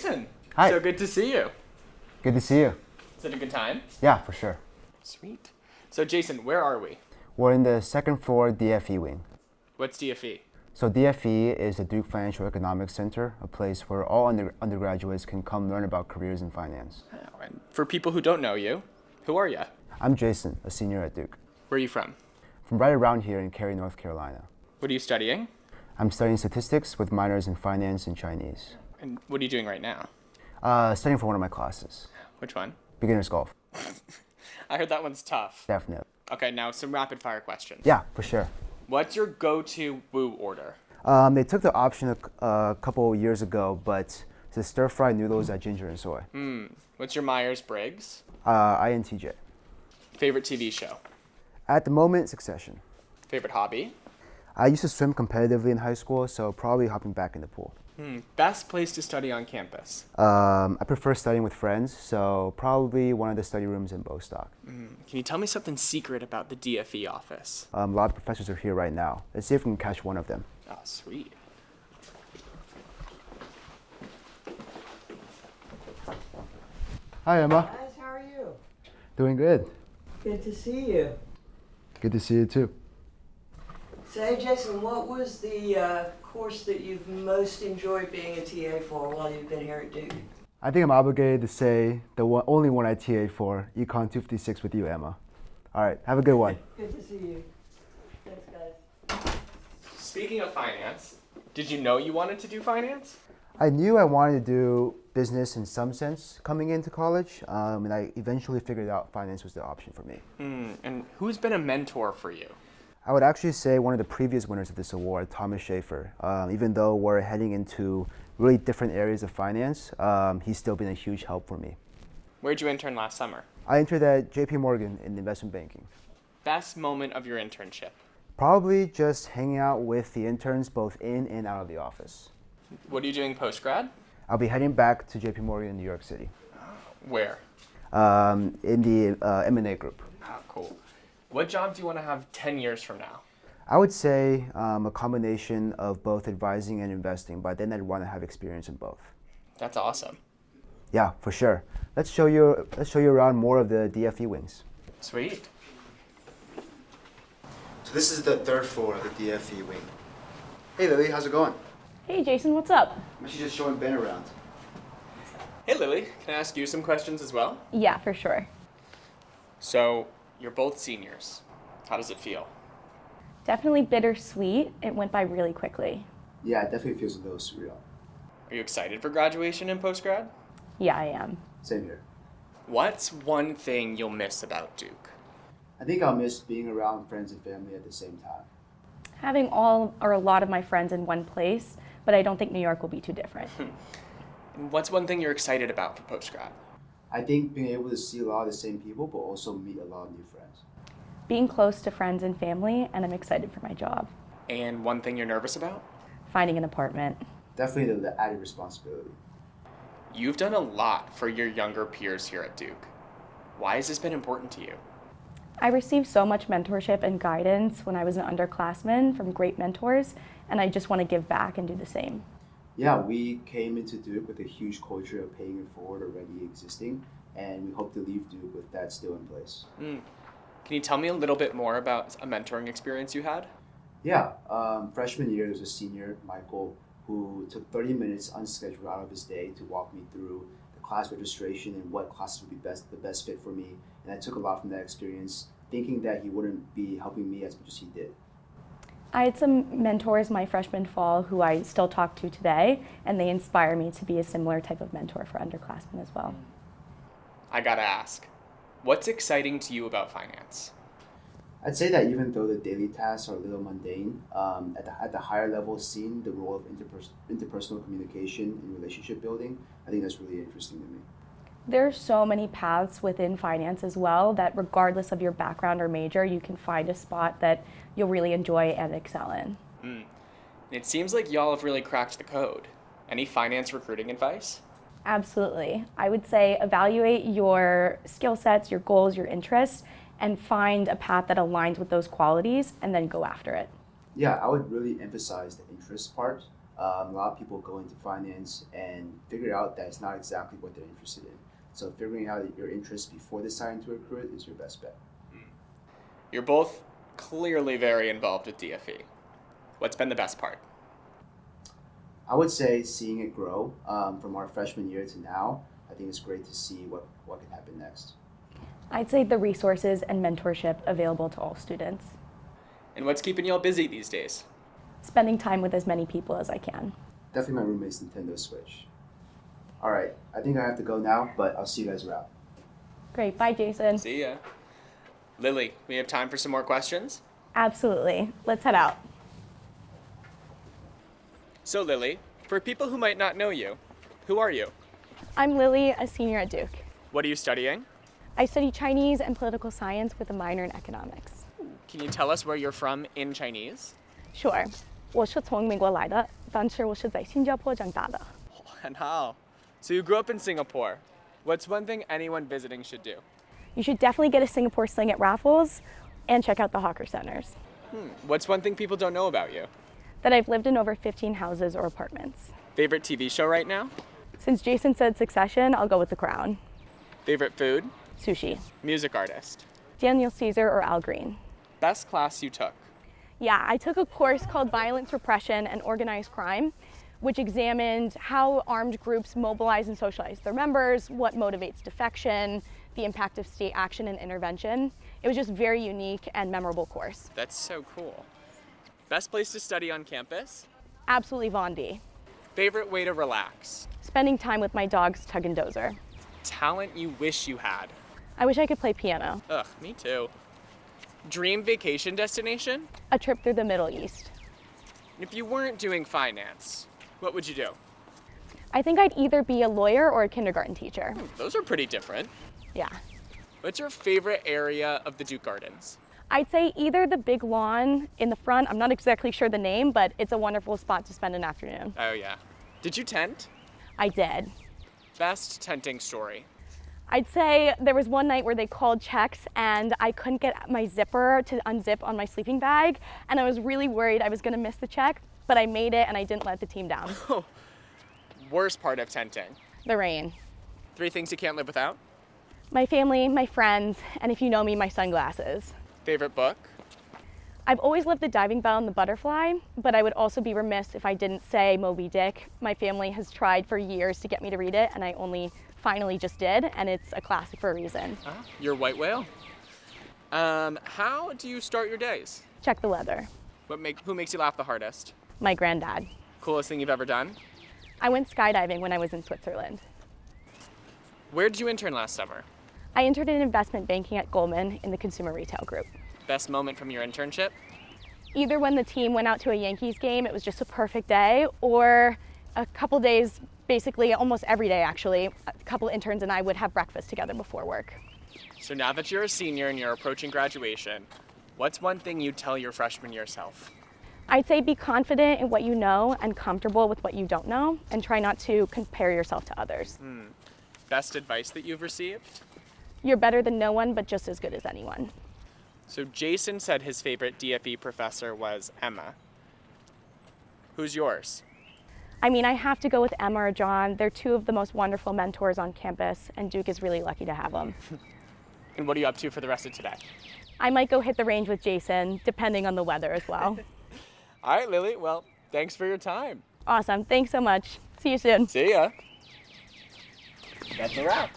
Jason. Hi. So good to see you. Good to see you. Is it a good time? Yeah, for sure. Sweet. So Jason, where are we? We're in the second floor DFE wing. What's DFE? So DFE is the Duke Financial Economics Center, a place where all undergraduates can come learn about careers in finance. Oh, and for people who don't know you, who are you? I'm Jason, a senior at Duke. Where are you from? From right around here in Cary, North Carolina. What are you studying? I'm studying statistics with minors in finance and Chinese. And what are you doing right now? Studying for one of my classes. Which one? Beginner's golf. I heard that one's tough. Definitely. Okay, now some rapid fire questions. Yeah, for sure. What's your go-to woo order? They took the option a couple years ago, but it's a stir-fried noodles at ginger and soy. What's your Myers-Briggs? INTJ. Favorite TV show? At the moment, Succession. Favorite hobby? I used to swim competitively in high school, so probably hopping back in the pool. Best place to study on campus? I prefer studying with friends, so probably one of the study rooms in Bostock. Can you tell me something secret about the DFE office? A lot of professors are here right now. Let's see if we can catch one of them. Oh, sweet. Hi, Emma. Guys, how are you? Doing good. Good to see you. Good to see you too. Say, Jason, what was the course that you've most enjoyed being a TA for while you've been here at Duke? I think I'm obligated to say the only one I TA'd for, econ.duke.edu with you, Emma. All right, have a good one. Good to see you. Thanks, guys. Speaking of finance, did you know you wanted to do finance? I knew I wanted to do business in some sense coming into college, and I eventually figured out finance was the option for me. And who's been a mentor for you? I would actually say one of the previous winners of this award, Thomas Schaefer. Even though we're heading into really different areas of finance, he's still been a huge help for me. Where'd you intern last summer? I entered at JP Morgan in investment banking. Best moment of your internship? Probably just hanging out with the interns both in and out of the office. What are you doing post-grad? I'll be heading back to JP Morgan in New York City. Where? In the M&A group. Oh, cool. What job do you want to have 10 years from now? I would say a combination of both advising and investing, but then I'd want to have experience in both. That's awesome. Yeah, for sure. Let's show you around more of the DFE wings. Sweet. So this is the third floor of the DFE wing. Hey Lily, how's it going? Hey Jason, what's up? She's just showing Ben around. Hey Lily, can I ask you some questions as well? Yeah, for sure. So, you're both seniors. How does it feel? Definitely bittersweet. It went by really quickly. Yeah, it definitely feels a little surreal. Are you excited for graduation and post-grad? Yeah, I am. Same here. What's one thing you'll miss about Duke? I think I'll miss being around friends and family at the same time. Having all or a lot of my friends in one place, but I don't think New York will be too different. And what's one thing you're excited about for post-grad? I think being able to see a lot of the same people, but also meet a lot of new friends. Being close to friends and family, and I'm excited for my job. And one thing you're nervous about? Finding an apartment. Definitely the added responsibility. You've done a lot for your younger peers here at Duke. Why has this been important to you? I received so much mentorship and guidance when I was an underclassman from great mentors, and I just want to give back and do the same. Yeah, we came into Duke with a huge culture of paying it forward already existing, and we hope to leave Duke with that still in place. Can you tell me a little bit more about a mentoring experience you had? Yeah, freshman year, there was a senior, Michael, who took 30 minutes unscheduled out of his day to walk me through the class registration and what classes would be the best fit for me. And I took a lot from that experience, thinking that he wouldn't be helping me as much as he did. I had some mentors my freshman fall who I still talk to today, and they inspire me to be a similar type of mentor for underclassmen as well. I gotta ask, what's exciting to you about finance? I'd say that even though the daily tasks are a little mundane, at the higher level, seeing the role of interpersonal communication and relationship building, I think that's really interesting to me. There are so many paths within finance as well that regardless of your background or major, you can find a spot that you'll really enjoy and excel in. It seems like y'all have really cracked the code. Any finance recruiting advice? Absolutely. I would say evaluate your skill sets, your goals, your interests, and find a path that aligns with those qualities and then go after it. Yeah, I would really emphasize the interest part. A lot of people go into finance and figure out that it's not exactly what they're interested in. So figuring out your interests before deciding to recruit is your best bet. You're both clearly very involved with DFE. What's been the best part? I would say seeing it grow from our freshman year to now. I think it's great to see what can happen next. I'd say the resources and mentorship available to all students. And what's keeping you all busy these days? Spending time with as many people as I can. Definitely my roommate's Nintendo Switch. All right, I think I have to go now, but I'll see you guys around. Great, bye Jason. See ya. Lily, we have time for some more questions? Absolutely, let's head out. So Lily, for people who might not know you, who are you? I'm Lily, a senior at Duke. What are you studying? I study Chinese and political science with a minor in economics. Can you tell us where you're from in Chinese? Sure. 我是从美国来的，但是我是在新加坡长大的。 And how? So you grew up in Singapore. What's one thing anyone visiting should do? You should definitely get a Singapore sling at Raffles and check out the hawker centers. What's one thing people don't know about you? That I've lived in over 15 houses or apartments. Favorite TV show right now? Since Jason said Succession, I'll go with The Crown. Favorite food? Sushi. Music artist? Daniel Caesar or Al Green. Best class you took? Yeah, I took a course called Violence, Repression, and Organized Crime, which examined how armed groups mobilize and socialize their members, what motivates defection, the impact of state action and intervention. It was just a very unique and memorable course. That's so cool. Best place to study on campus? Absolutely Vondi. Favorite way to relax? Spending time with my dogs, Tug and Dozer. Talent you wish you had? I wish I could play piano. Ugh, me too. Dream vacation destination? A trip through the Middle East. If you weren't doing finance, what would you do? I think I'd either be a lawyer or a kindergarten teacher. Those are pretty different. Yeah. What's your favorite area of the Duke Gardens? I'd say either the big lawn in the front, I'm not exactly sure the name, but it's a wonderful spot to spend an afternoon. Oh yeah. Did you tent? I did. Best tenting story? I'd say there was one night where they called checks and I couldn't get my zipper to unzip on my sleeping bag, and I was really worried I was gonna miss the check, but I made it and I didn't let the team down. Worst part of tenting? The rain. 3 things you can't live without? My family, my friends, and if you know me, my sunglasses. Favorite book? I've always loved The Diving Bell and The Butterfly, but I would also be remiss if I didn't say Moby Dick. My family has tried for years to get me to read it, and I only finally just did, and it's a classic for a reason. Your white whale. How do you start your days? Check the weather. Who makes you laugh the hardest? My granddad. Coolest thing you've ever done? I went skydiving when I was in Switzerland. Where did you intern last summer? I interned in investment banking at Goldman in the consumer retail group. Best moment from your internship? Either when the team went out to a Yankees game, it was just a perfect day, or a couple days, basically almost every day actually, a couple interns and I would have breakfast together before work. So now that you're a senior and you're approaching graduation, what's one thing you'd tell your freshman year self? I'd say be confident in what you know and comfortable with what you don't know, and try not to compare yourself to others. Best advice that you've received? You're better than no one, but just as good as anyone. So Jason said his favorite DFE professor was Emma. Who's yours? I mean, I have to go with Emma or John. They're two of the most wonderful mentors on campus, and Duke is really lucky to have them. And what are you up to for the rest of today? I might go hit the range with Jason, depending on the weather as well. All right, Lily. Well, thanks for your time. Awesome. Thanks so much. See you soon. See ya. That's a wrap.